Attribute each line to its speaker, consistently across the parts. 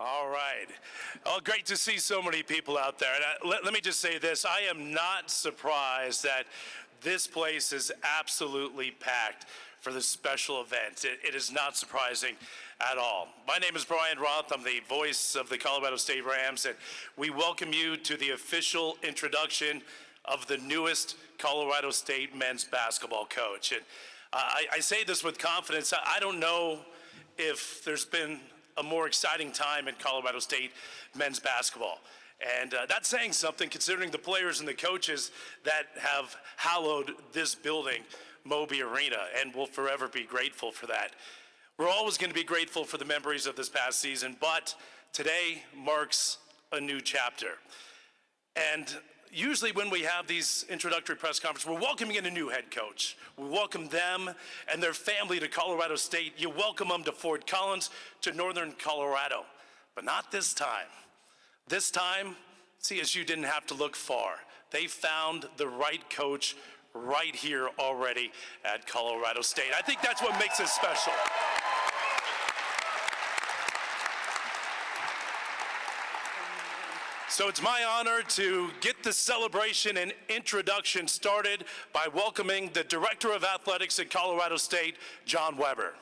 Speaker 1: All right. Oh, great to see so many people out there. And let me just say this. I am not surprised that this place is absolutely packed for this special event. It is not surprising at all. My name is Brian Roth. I'm the voice of the Colorado State Rams, and we welcome you to the official introduction of the newest Colorado State men's basketball coach. And I say this with confidence. I don't know if there's been a more exciting time in Colorado State men's basketball. And that's saying something considering the players and the coaches that have hallowed this building, Moby Arena, and we'll forever be grateful for that. We're always going to be grateful for the memories of this past season, but today marks a new chapter. And usually when we have these introductory press conferences, we're welcoming in a new head coach. We welcome them and their family to Colorado State. You welcome them to Fort Collins, to Northern Colorado. But not this time. This time, CSU didn't have to look far. They found the right coach right here already at Colorado State. I think that's what makes it special. So it's my honor to get the celebration and introduction started by welcoming the Director of Athletics at Colorado State, John Weber.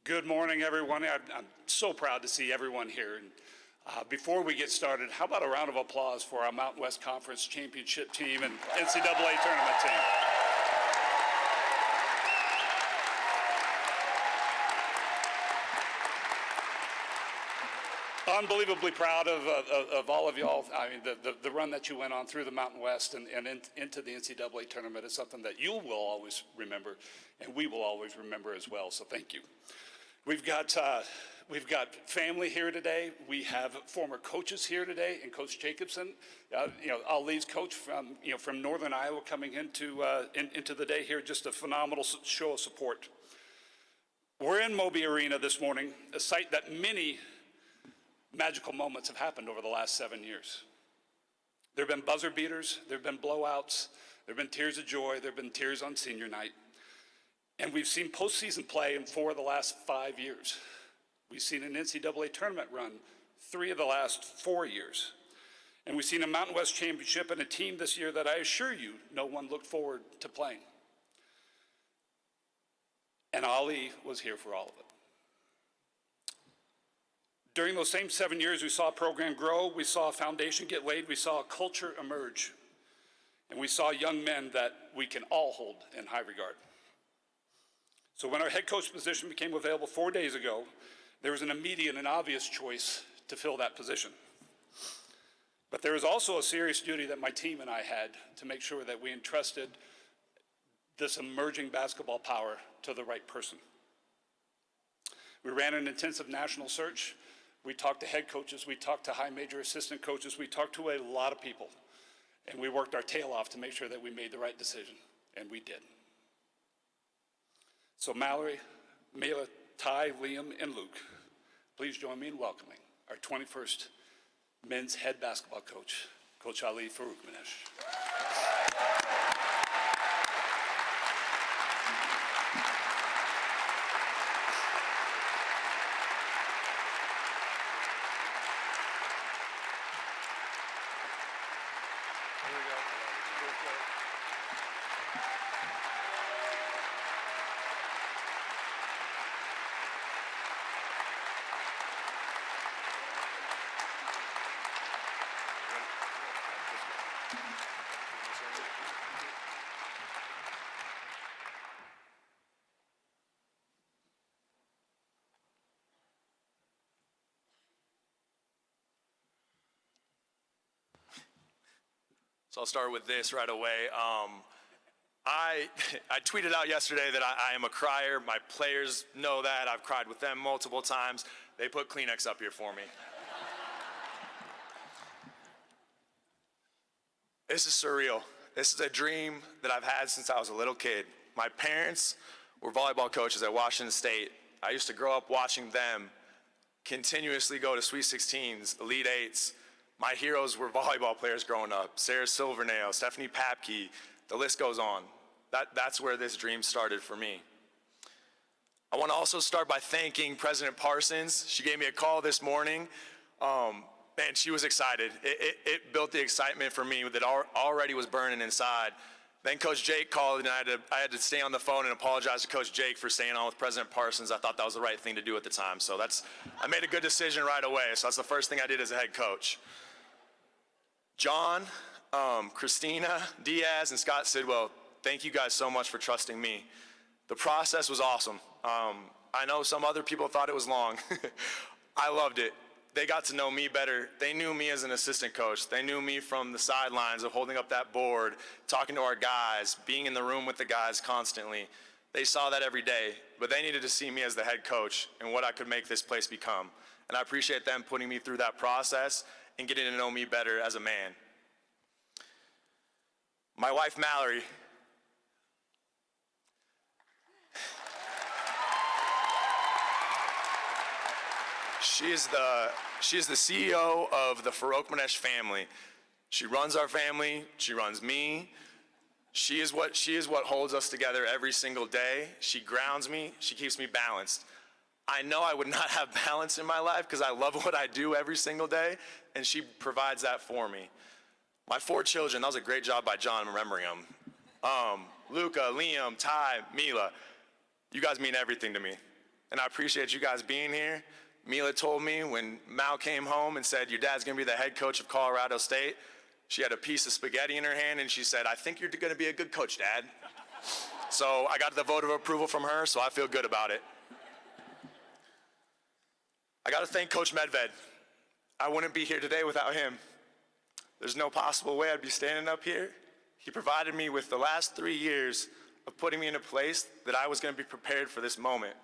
Speaker 2: Good morning, everyone. I'm so proud to see everyone here. And before we get started, how about a round of applause for our Mountain West Conference Championship team and NCAA tournament team? Unbelievably proud of all of y'all. I mean, the run that you went on through the Mountain West and into the NCAA tournament is something that you will always remember, and we will always remember as well, so thank you. We've got family here today. We have former coaches here today, and Coach Jacobson, Ali's coach from Northern Iowa, coming into the day here. Just a phenomenal show of support. We're in Moby Arena this morning, a site that many magical moments have happened over the last 7 years. There have been buzzer beaters, there have been blowouts, there have been tears of joy, there have been tears on senior night. And we've seen postseason play in 4 of the last 5 years. We've seen an NCAA tournament run 3 of the last 4 years. And we've seen a Mountain West championship and a team this year that I assure you no one looked forward to playing. And Ali was here for all of it. During those same 7 years, we saw a program grow, we saw a foundation get laid, we saw a culture emerge, and we saw young men that we can all hold in high regard. So when our head coach position became available 4 days ago, there was an immediate and obvious choice to fill that position. But there was also a serious duty that my team and I had to make sure that we entrusted this emerging basketball power to the right person. We ran an intensive national search. We talked to head coaches, we talked to high major assistant coaches, we talked to a lot of people, and we worked our tail off to make sure that we made the right decision, and we did. So Mallory, Mela, Ty, Liam, and Luke, please join me in welcoming our 21st men's head basketball coach, Coach Ali Farokhmanesh.
Speaker 3: So I'll start with this right away. I tweeted out yesterday that I am a crier. My players know that. I've cried with them multiple times. They put Kleenex up here for me. This is surreal. This is a dream that I've had since I was a little kid. My parents were volleyball coaches at Washington State. I used to grow up watching them continuously go to Sweet 16s, Elite Eights. My heroes were volleyball players growing up. Sarah Silvernail, Stephanie Papke, the list goes on. That's where this dream started for me. I want to also start by thanking President Parsons. She gave me a call this morning, and she was excited. It built the excitement for me that already was burning inside. Then Coach Jake called, and I had to stay on the phone and apologize to Coach Jake for staying on with President Parsons. I thought that was the right thing to do at the time. So I made a good decision right away. So that's the first thing I did as a head coach. John, Christina, Diaz, and Scott Sidwell, thank you guys so much for trusting me. The process was awesome. I know some other people thought it was long. I loved it. They got to know me better. They knew me as an assistant coach. They knew me from the sidelines of holding up that board, talking to our guys, being in the room with the guys constantly. They saw that every day, but they needed to see me as the head coach and what I could make this place become. And I appreciate them putting me through that process and getting to know me better as a man. My wife, Mallory, she is the CEO of the Farokhmanesh family. She runs our family. She runs me. She is what holds us together every single day. She grounds me. She keeps me balanced. I know I would not have balance in my life because I love what I do every single day, and she provides that for me. My 4 children, that was a great job by John remembering them. Luca, Liam, Ty, Mila, you guys mean everything to me. And I appreciate you guys being here. Mila told me when Mal came home and said, your dad's gonna be the head coach of Colorado State, she had a piece of spaghetti in her hand and she said, I think you're gonna be a good coach, Dad. So I got the vote of approval from her, so I feel good about it. I gotta thank Coach Medved. I wouldn't be here today without him. There's no possible way I'd be standing up here. He provided me with the last 3 years of putting me in a place that I was gonna be prepared for this moment.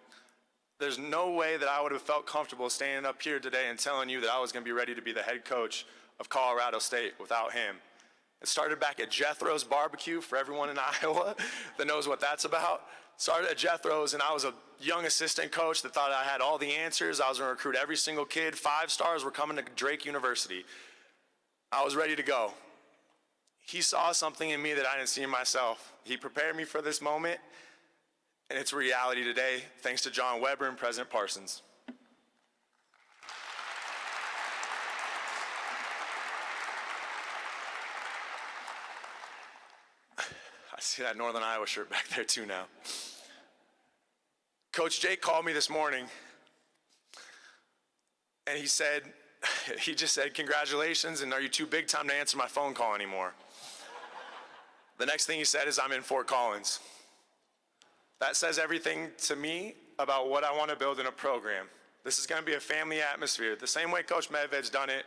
Speaker 3: There's no way that I would have felt comfortable standing up here today and telling you that I was gonna be ready to be the head coach of Colorado State without him. It started back at Jethro's Barbecue for everyone in Iowa that knows what that's about. Started at Jethro's, and I was a young assistant coach that thought I had all the answers. I was gonna recruit every single kid. 5 stars were coming to Drake University. I was ready to go. He saw something in me that I didn't see in myself. He prepared me for this moment, and it's a reality today, thanks to John Weber and President Parsons. I see that Northern Iowa shirt back there too now. Coach Jake called me this morning, and he just said, congratulations, and are you too big time to answer my phone call anymore? The next thing he said is, I'm in Fort Collins. That says everything to me about what I want to build in a program. This is going to be a family atmosphere, the same way Coach Medved's done it,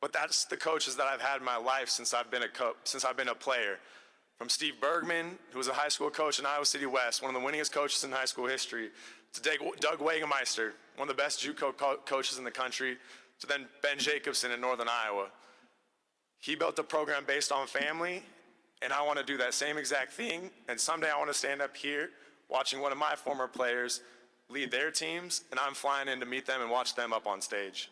Speaker 3: but that's the coaches that I've had in my life since I've been a player. From Steve Bergman, who was a high school coach in Iowa City West, one of the winningest coaches in high school history, to Doug Wagemeister, one of the best JUCO coaches in the country, to then Ben Jacobson in Northern Iowa. He built a program based on family, and I want to do that same exact thing, and someday I want to stand up here watching one of my former players lead their teams, and I'm flying in to meet them and watch them up on stage.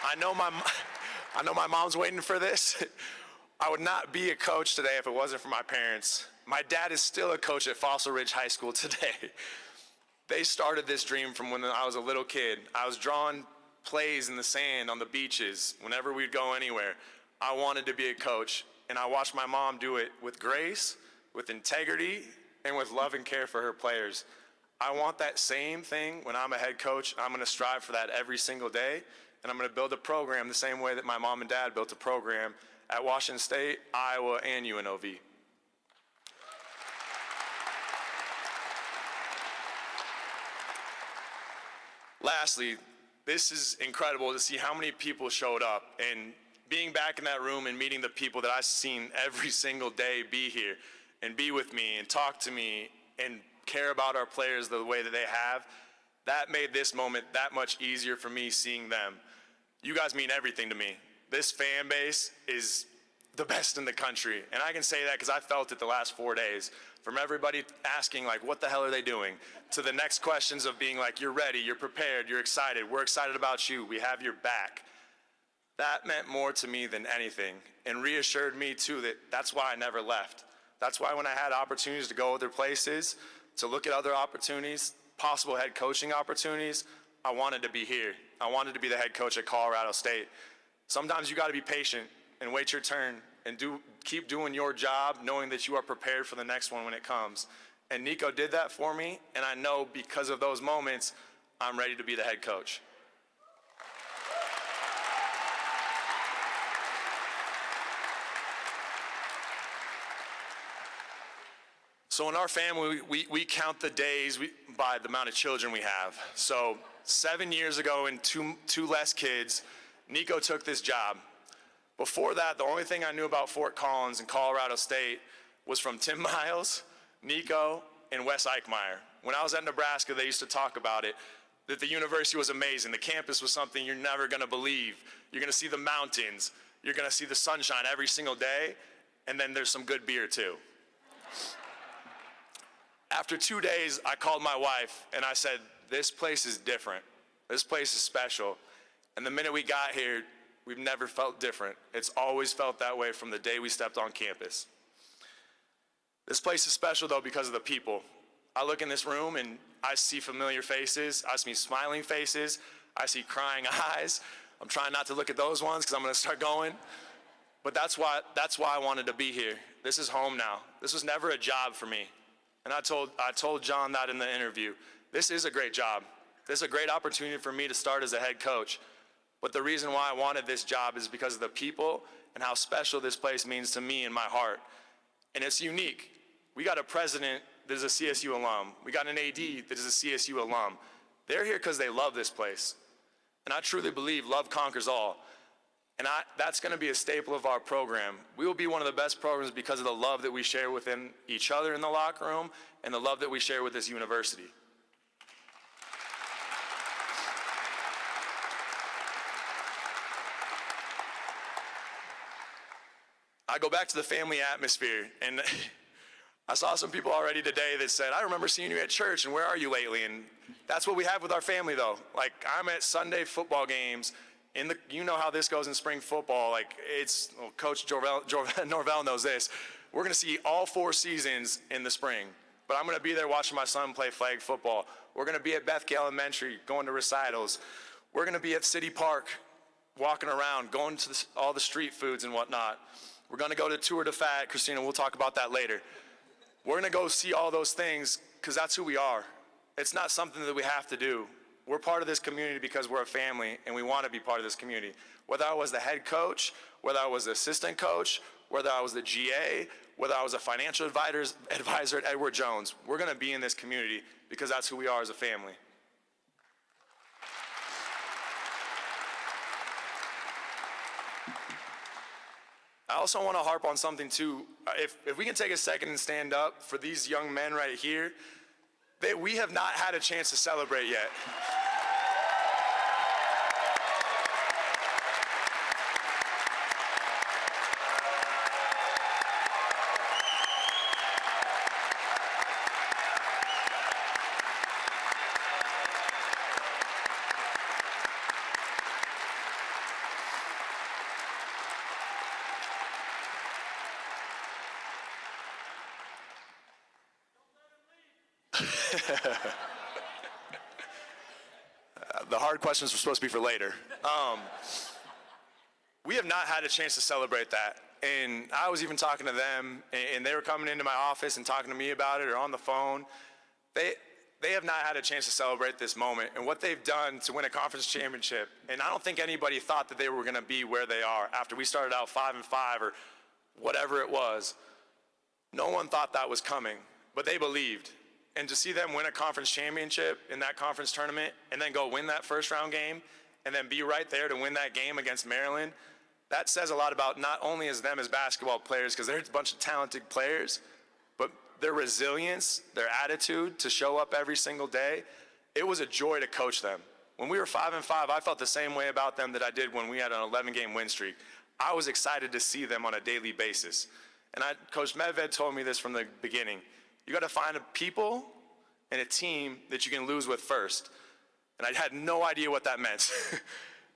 Speaker 3: I know my mom's waiting for this. I would not be a coach today if it wasn't for my parents. My dad is still a coach at Fossil Ridge High School today. They started this dream from when I was a little kid. I was drawing plays in the sand on the beaches whenever we'd go anywhere. I wanted to be a coach, and I watched my mom do it with grace, with integrity, and with love and care for her players. I want that same thing when I'm a head coach. I'm gonna strive for that every single day, and I'm gonna build a program the same way that my mom and dad built a program at Washington State, Iowa, and UNLV. Lastly, this is incredible to see how many people showed up, and being back in that room and meeting the people that I've seen every single day be here and be with me and talk to me and care about our players the way that they have, that made this moment that much easier for me seeing them. You guys mean everything to me. This fan base is the best in the country, and I can say that because I felt it the last 4 days. From everybody asking, like, what the hell are they doing, to the next questions of being like, you're ready, you're prepared, you're excited, we're excited about you, we have your back. That meant more to me than anything and reassured me too that that's why I never left. That's why when I had opportunities to go other places, to look at other opportunities, possible head coaching opportunities, I wanted to be here. I wanted to be the head coach at Colorado State. Sometimes you got to be patient and wait your turn and keep doing your job knowing that you are prepared for the next one when it comes. And Nico did that for me, and I know because of those moments, I'm ready to be the head coach. So in our family, we count the days by the amount of children we have. So 7 years ago and two less kids, Nico took this job. Before that, the only thing I knew about Fort Collins and Colorado State was from Tim Miles, Nico, and Wes Eichmeyer. When I was at Nebraska, they used to talk about it, that the university was amazing. The campus was something you're never gonna believe. You're gonna see the mountains. You're gonna see the sunshine every single day, and then there's some good beer too. After 2 days, I called my wife and I said, this place is different. This place is special. And the minute we got here, we've never felt different. It's always felt that way from the day we stepped on campus. This place is special though because of the people. I look in this room and I see familiar faces. I see smiling faces. I see crying eyes. I'm trying not to look at those ones because I'm gonna start going. But that's why I wanted to be here. This is home now. This was never a job for me. And I told John that in the interview. This is a great job. This is a great opportunity for me to start as a head coach. But the reason why I wanted this job is because of the people and how special this place means to me in my heart. And it's unique. We got a president that is a CSU alum. We got an AD that is a CSU alum. They're here because they love this place. And I truly believe love conquers all. And that's going to be a staple of our program. We will be one of the best programs because of the love that we share within each other in the locker room and the love that we share with this university. I go back to the family atmosphere, and I saw some people already today that said, I remember seeing you at church, and where are you lately? And that's what we have with our family, though. Like, I'm at Sunday football games. You know how this goes in spring football. Like, Coach Norvell knows this. We're going to see all 4 seasons in the spring. But I'm going to be there watching my son play flag football. We're going to be at Bethke Elementary going to recitals. We're going to be at City Park walking around, going to all the street foods and whatnot. We're going to go to Tour de Fat. Christina, we'll talk about that later. We're going to go see all those things because that's who we are. It's not something that we have to do. We're part of this community because we're a family and we want to be part of this community. Whether I was the head coach, whether I was the assistant coach, whether I was the GA, whether I was a financial advisor at Edward Jones, we're going to be in this community because that's who we are as a family. I also want to harp on something too. If we can take a second and stand up for these young men right here, we have not had a chance to celebrate yet. The hard questions were supposed to be for later. We have not had a chance to celebrate that. And I was even talking to them, and they were coming into my office and talking to me about it or on the phone. They have not had a chance to celebrate this moment and what they've done to win a conference championship. And I don't think anybody thought that they were going to be where they are after we started out 5-5 or whatever it was. No one thought that was coming, but they believed. And to see them win a conference championship in that conference tournament and then go win that first round game and then be right there to win that game against Maryland, that says a lot about not only as them as basketball players, because they're a bunch of talented players, but their resilience, their attitude to show up every single day. It was a joy to coach them. When we were 5-5, I felt the same way about them that I did when we had an 11-game win streak. I was excited to see them on a daily basis. And Coach Medved told me this from the beginning. You got to find a people and a team that you can lose with first. And I had no idea what that meant.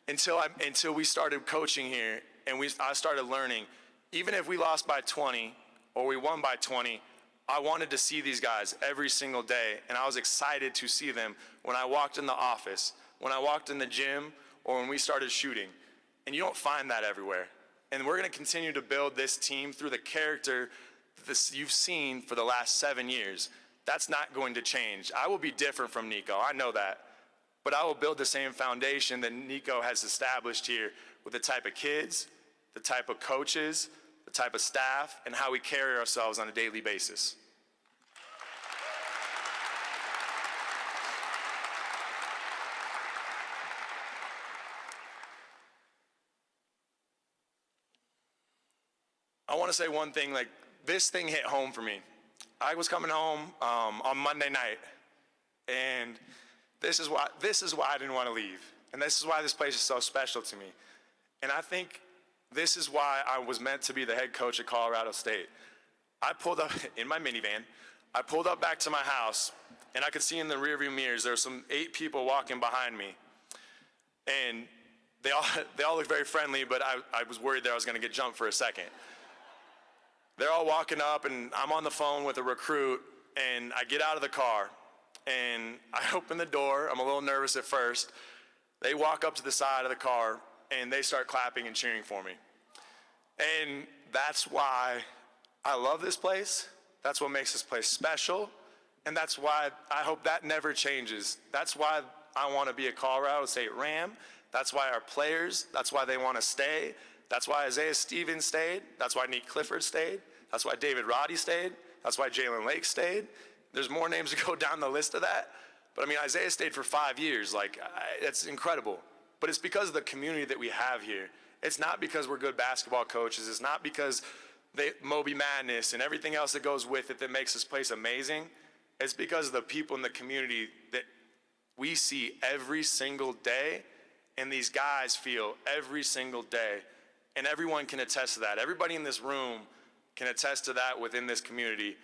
Speaker 3: until we started coaching here and I started learning, even if we lost by 20 or we won by 20, I wanted to see these guys every single day, and I was excited to see them when I walked in the office, when I walked in the gym, or when we started shooting. And you don't find that everywhere. And we're going to continue to build this team through the character you've seen for the last 7 years. That's not going to change. I will be different from Nico, I know that. But I will build the same foundation that Nico has established here with the type of kids, the type of coaches, the type of staff, and how we carry ourselves on a daily basis. I want to say one thing, like, this thing hit home for me. I was coming home on Monday night, and this is why I didn't want to leave. And this is why this place is so special to me. And I think this is why I was meant to be the head coach at Colorado State. I pulled up in my minivan, I pulled up back to my house, and I could see in the rearview mirrors there were some 8 people walking behind me. And they all looked very friendly, but I was worried that I was going to get jumped for a second. They're all walking up, and I'm on the phone with a recruit, and I get out of the car, and I open the door. I'm a little nervous at first. They walk up to the side of the car, and they start clapping and cheering for me. And that's why I love this place. That's what makes this place special, and that's why I hope that never changes. That's why I want to be a Colorado State Ram. That's why our players, that's why they want to stay. That's why Isaiah Stevens stayed. That's why Nick Clifford stayed. That's why David Roddy stayed. That's why Jalen Lake stayed. There's more names to go down the list of that. But I mean, Isaiah stayed for 5 years. Like, it's incredible. But it's because of the community that we have here. It's not because we're good basketball coaches. It's not because Moby Madness and everything else that goes with it that makes this place amazing. It's because of the people in the community that we see every single day, and these guys feel every single day. And everyone can attest to that. Everybody in this room can attest to that within this community.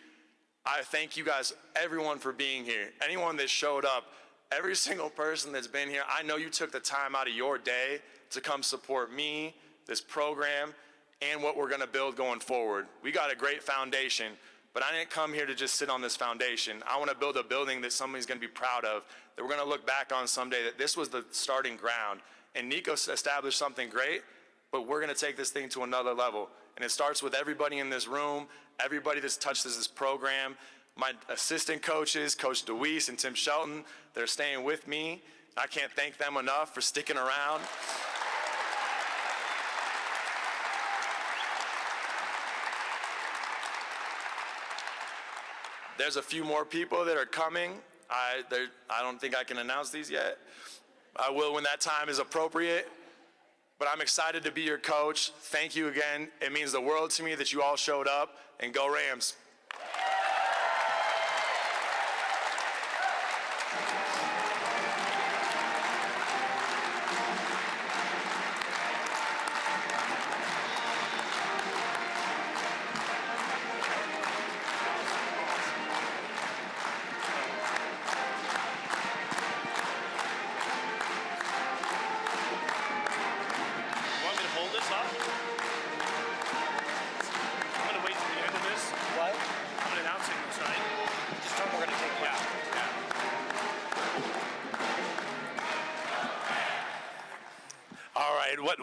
Speaker 3: I thank you guys, everyone, for being here. Anyone that showed up, every single person that's been here, I know you took the time out of your day to come support me, this program, and what we're going to build going forward. We got a great foundation, but I didn't come here to just sit on this foundation. I want to build a building that somebody's going to be proud of, that we're going to look back on someday, that this was the starting ground. And Nico established something great, but we're going to take this thing to another level. And it starts with everybody in this room, everybody that's touched this program, my assistant coaches, Coach DeWeese and Tim Shelton, they're staying with me. I can't thank them enough for sticking around. There's a few more people that are coming. I don't think I can announce these yet. I will when that time is appropriate. But I'm excited to be your coach. Thank you again. It means the world to me that you all showed up, and go Rams.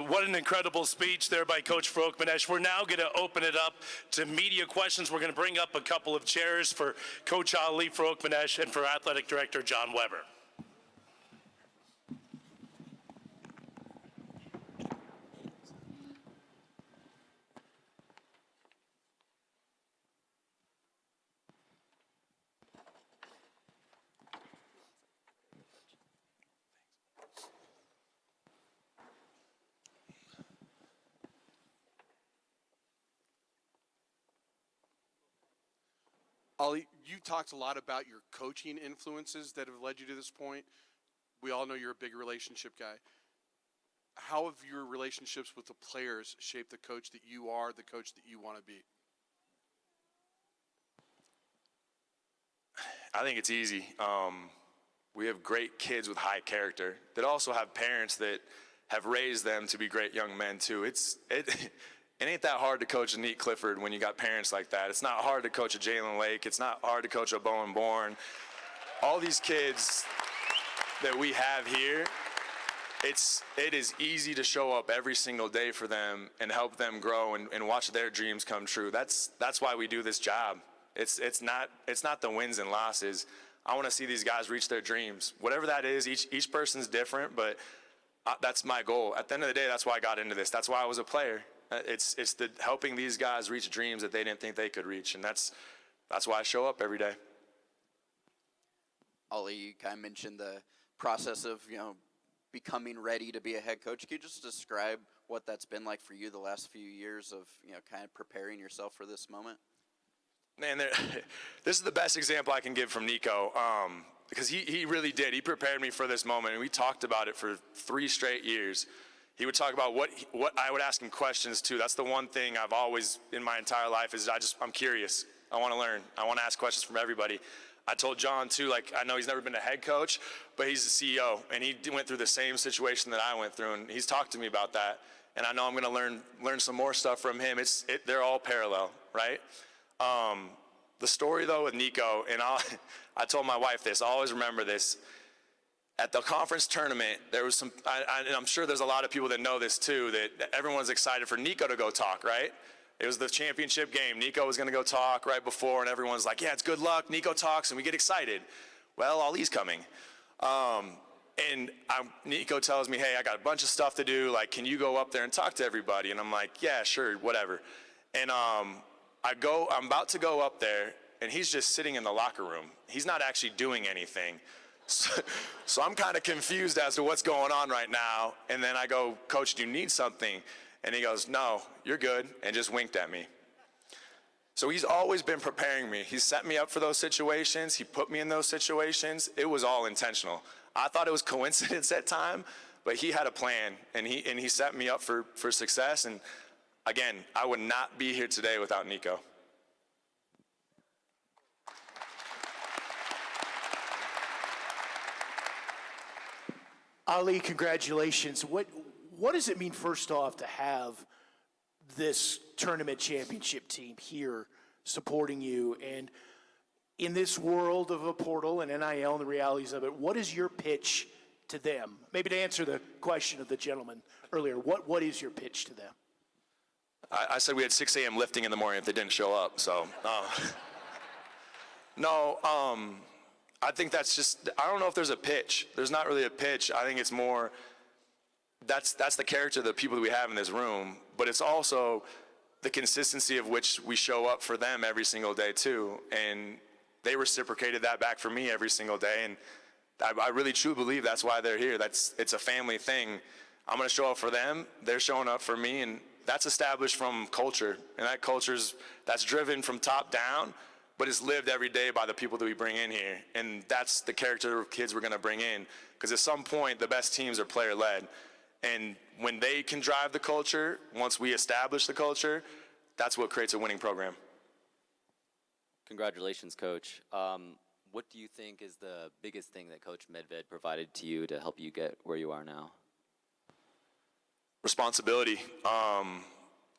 Speaker 3: What an incredible speech there by Coach Farokhmanesh. We're now going to open it up to media questions. We're going to bring up a couple of chairs for Coach Ali Farokhmanesh and for Athletic Director John Weber.
Speaker 4: Ali, you talked a lot about your coaching influences that have led you to this point. We all know you're a big relationship guy. How have your relationships with the players shaped the coach that you are, the coach that you want to be?
Speaker 3: I think it's easy. We have great kids with high character that also have parents that have raised them to be great young men too. It ain't that hard to coach a Neat Clifford when you got parents like that. It's not hard to coach a Jalen Lake. It's not hard to coach a Bowen Bourne. All these kids that we have here, it is easy to show up every single day for them and help them grow and watch their dreams come true. That's why we do this job. It's not the wins and losses. I want to see these guys reach their dreams. Whatever that is, each person's different, but that's my goal. At the end of the day, that's why I got into this. That's why I was a player. It's the helping these guys reach dreams that they didn't think they could reach, and that's why I show up every day.
Speaker 5: Ollie, you kind of mentioned the process of, becoming ready to be a head coach. Can you just describe what that's been like for you the last few years of, kind of preparing yourself for this moment?
Speaker 3: Man, this is the best example I can give from Nico, because he really did. He prepared me for this moment, and we talked about it for 3 straight years. He would talk about what I would ask him questions too. That's the one thing I've always in my entire life is I'm curious. I want to learn. I want to ask questions from everybody. I told John too, I know he's never been a head coach, but he's the CEO, and he went through the same situation that I went through, and he's talked to me about that. And I know I'm going to learn some more stuff from him. They're all parallel, right? The story though with Nico, and I told my wife this. I always remember this. At the conference tournament, there was some, and I'm sure there's a lot of people that know this too, that everyone's excited for Nico to go talk, right? It was the championship game. Nico was going to go talk right before, and everyone's like, yeah, it's good luck. Nico talks, and we get excited. Well, Ali's coming. And Nico tells me, hey, I got a bunch of stuff to do. Can you go up there and talk to everybody? And I'm like, yeah, sure, whatever. And I'm about to go up there, and he's just sitting in the locker room. He's not actually doing anything. So I'm kind of confused as to what's going on right now. And then I go, Coach, do you need something? And he goes, no, you're good, and just winked at me. So he's always been preparing me. He set me up for those situations. He put me in those situations. It was all intentional. I thought it was coincidence at time, but he had a plan, and he set me up for success. And again, I would not be here today without Nico.
Speaker 6: Ali, congratulations. What does it mean, first off, to have this tournament championship team here supporting you? And in this world of a portal and NIL and the realities of it, what is your pitch to them? Maybe to answer the question of the gentleman earlier, what is your pitch to them?
Speaker 3: I said we had 6 a.m. lifting in the morning if they didn't show up, so. I think that's just, I don't know if there's a pitch. There's not really a pitch. I think it's more, that's the character of the people that we have in this room, but it's also the consistency of which we show up for them every single day too. And they reciprocated that back for me every single day. And I really truly believe that's why they're here. It's a family thing. I'm going to show up for them. They're showing up for me. And that's established from culture. And that that's driven from top down, but it's lived every day by the people that we bring in here. And that's the character of kids we're going to bring in. Because at some point, the best teams are player-led. And when they can drive the culture, once we establish the culture, that's what creates a winning program.
Speaker 7: Congratulations, Coach. What do you think is the biggest thing that Coach Medved provided to you to help you get where you are now?
Speaker 3: Responsibility.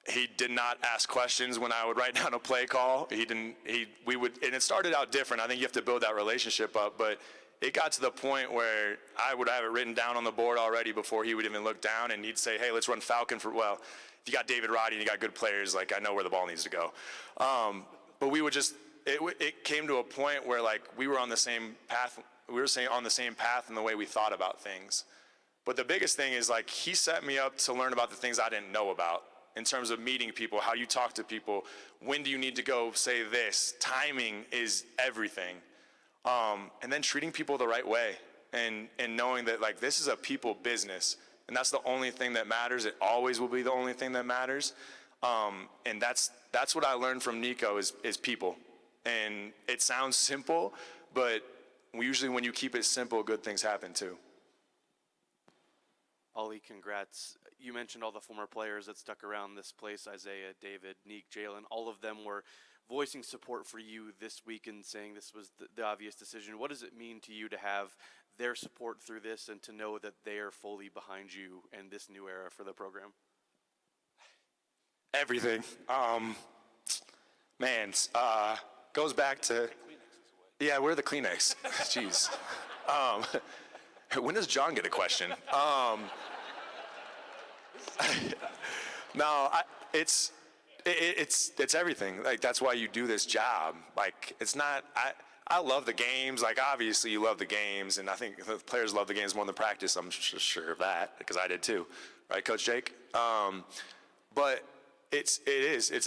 Speaker 3: He did not ask questions when I would write down a play call. And it started out different. I think you have to build that relationship up, but it got to the point where I would have it written down on the board already before he would even look down, and he'd say, hey, let's run Falcon if you got David Roddy and you got good players, I know where the ball needs to go. But we would just, it came to a point where we were on the same path. We were on the same path in the way we thought about things. But the biggest thing is he set me up to learn about the things I didn't know about in terms of meeting people, how you talk to people, when do you need to go say this. Timing is everything. And then treating people the right way and knowing that this is a people business, and that's the only thing that matters. It always will be the only thing that matters. And that's what I learned from Nico is people. And it sounds simple, but usually when you keep it simple, good things happen too.
Speaker 4: Ali, congrats. You mentioned all the former players that stuck around this place, Isaiah, David, Neek, Jalen. All of them were
Speaker 8: voicing support for you this week and saying this was the obvious decision. What does it mean to you to have their support through this and to know that they are fully behind you and this new era for the program?
Speaker 3: Everything. Man, goes back to, yeah, we're the Kleenex. Jeez. When does John get a question? No, it's everything. Like, that's why you do this job. Like, it's not, I love the games. Like, obviously you love the games, and I think the players love the games more than practice. I'm sure of that, because I did too. Right, Coach Jake? But it's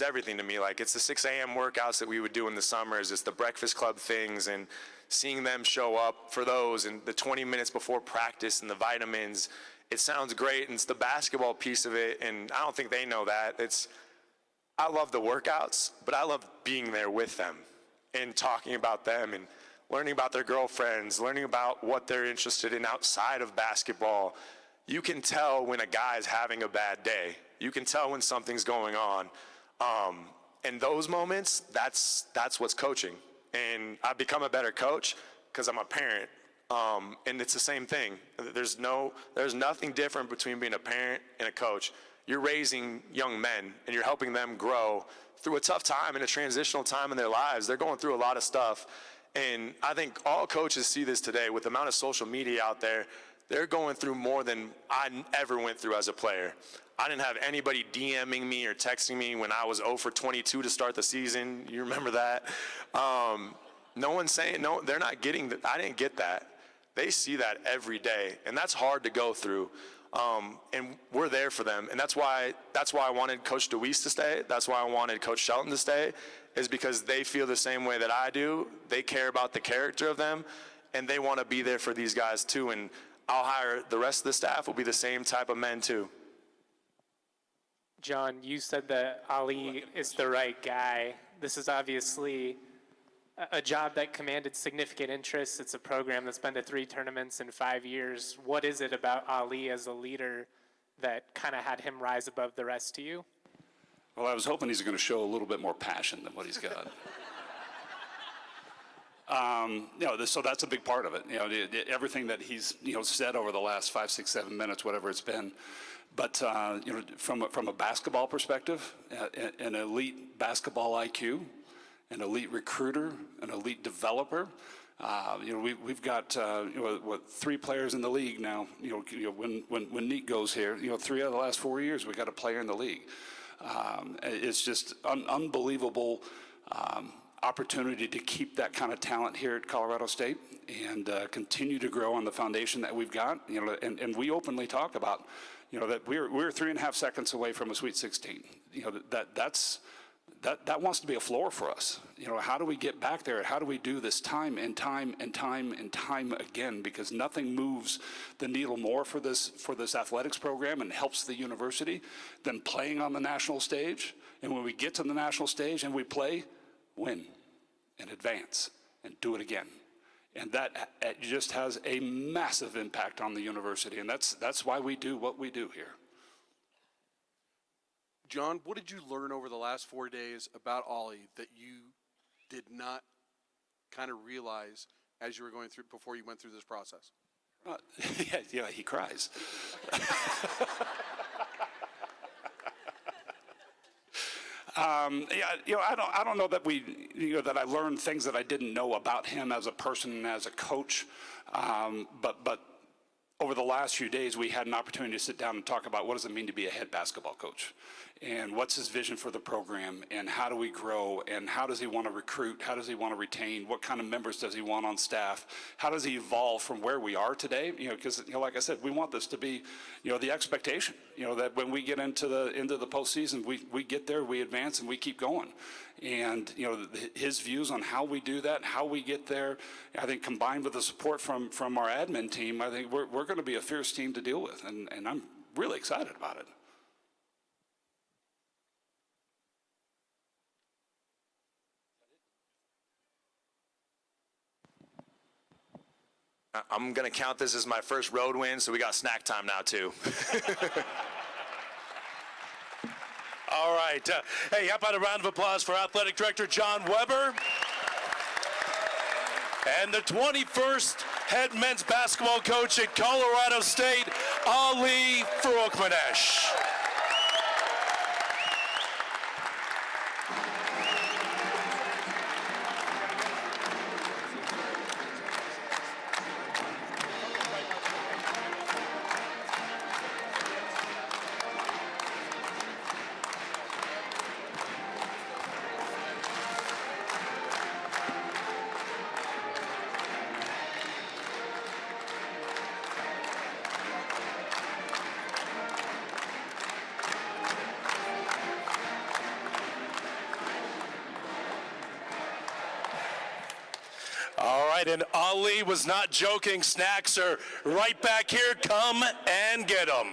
Speaker 3: everything to me. Like, it's the 6 a.m. workouts that we would do in the summers. It's the breakfast club things and seeing them show up for those, and the 20 minutes before practice and the vitamins. It sounds great, and it's the basketball piece of it, and I don't think they know that. I love the workouts, but I love being there with them and talking about them and learning about their girlfriends, learning about what they're interested in outside of basketball. You can tell when a guy's having a bad day. You can tell when something's going on. And those moments, that's what's coaching. And I've become a better coach because I'm a parent. And it's the same thing. There's nothing different between being a parent and a coach. You're raising young men and you're helping them grow through a tough time and a transitional time in their lives. They're going through a lot of stuff. And I think all coaches see this today with the amount of social media out there. They're going through more than I ever went through as a player. I didn't have anybody DMing me or texting me when I was 0 for 22 to start the season. You remember that? No one's saying, no, they're not getting that. I didn't get that. They see that every day, and that's hard to go through. And we're there for them, and that's why I wanted Coach DeWeese to stay. That's why I wanted Coach Shelton to stay, is because they feel the same way that I do. They care about the character of them, and they want to be there for these guys too. And I'll hire the rest of the staff will be the same type of men too.
Speaker 9: John, you said that Ali is the right guy. This is obviously a job that commanded significant interest. It's a program that's been to 3 tournaments in 5 years. What is it about Ali as a leader that kind of had him rise above the rest to you?
Speaker 2: Well, I was hoping he's going to show a little bit more passion than what he's got. So that's a big part of it. Everything that he's said over the last 5, 6, 7 minutes, whatever it's been. But from a basketball perspective, an elite basketball IQ, an elite recruiter, an elite developer. We've got 3 players in the league now. When Neat goes here, 3 out of the last 4 years we got a player in the league. It's just unbelievable opportunity to keep that kind of talent here at Colorado State and continue to grow on the foundation that we've got. And we openly talk about that we're 3.5 seconds away from a Sweet 16. That wants to be a floor for us. How do we get back there? How do we do this time and time and time and time again? Because nothing moves the needle more for this athletics program and helps the university than playing on the national stage. And when we get to the national stage and we play, win and advance and do it again. And that just has a massive impact on the university. And that's why we do what we do here.
Speaker 4: John, what did you learn over the last 4 days about Ollie that you did not kind of realize as you were going through, before you went through this process?
Speaker 2: Yeah, he cries. I don't know that that I learned things that I didn't know about him as a person and as a coach, but over the last few days, we had an opportunity to sit down and talk about what does it mean to be a head basketball coach, and what's his vision for the program, and how do we grow, and how does he want to recruit, how does he want to retain, what kind of members does he want on staff, how does he evolve from where we are today, because like I said, we want this to be the expectation, that when we get into the postseason, we get there, we advance, and we keep going. And his views on how we do that, how we get there, I think combined with the support from our admin team, I think we're going to be a fierce team to deal with, and I'm really excited about it.
Speaker 3: I'm going to count this as my first road win, so we got snack time now too.
Speaker 1: All right. Hey, how about a round of applause for Athletic Director John Weber? And the 21st head men's basketball coach at Colorado State, Ali Farokhmanesh. All right, and Ali was not joking. Snacks are right back here. Come and get them.